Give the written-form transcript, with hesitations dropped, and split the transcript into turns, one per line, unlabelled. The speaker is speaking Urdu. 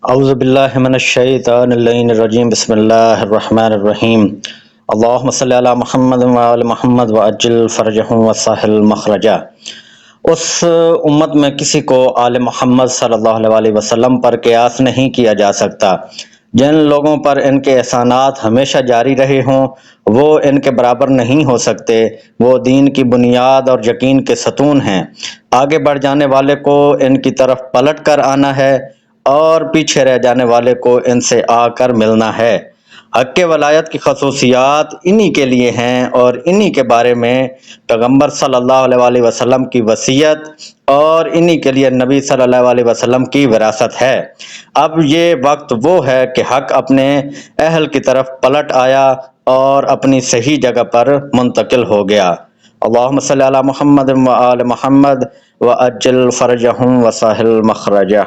اعوذ باللہ من الشیطان اللعین الرجیم بسم اللہ الرحمن الرحیم اللہم صلی علی محمد وآل محمد وعجل فرجہم وسہل مخرجہ۔ اس امت میں کسی کو آل محمد صلی اللہ علیہ وسلم پر قیاس نہیں کیا جا سکتا۔ جن لوگوں پر ان کے احسانات ہمیشہ جاری رہے ہوں وہ ان کے برابر نہیں ہو سکتے۔ وہ دین کی بنیاد اور یقین کے ستون ہیں۔ آگے بڑھ جانے والے کو ان کی طرف پلٹ کر آنا ہے اور پیچھے رہ جانے والے کو ان سے آ کر ملنا ہے۔ حق ولایت کی خصوصیات انہی کے لیے ہیں اور انہی کے بارے میں پیغمبر صلی اللہ علیہ وسلم کی وصیت اور انہی کے لیے نبی صلی اللہ علیہ وسلم کی وراثت ہے۔ اب یہ وقت وہ ہے کہ حق اپنے اہل کی طرف پلٹ آیا اور اپنی صحیح جگہ پر منتقل ہو گیا۔ اللہم صلی علی محمد و آل محمد وعجل فرجہم وسہل مخرجہ۔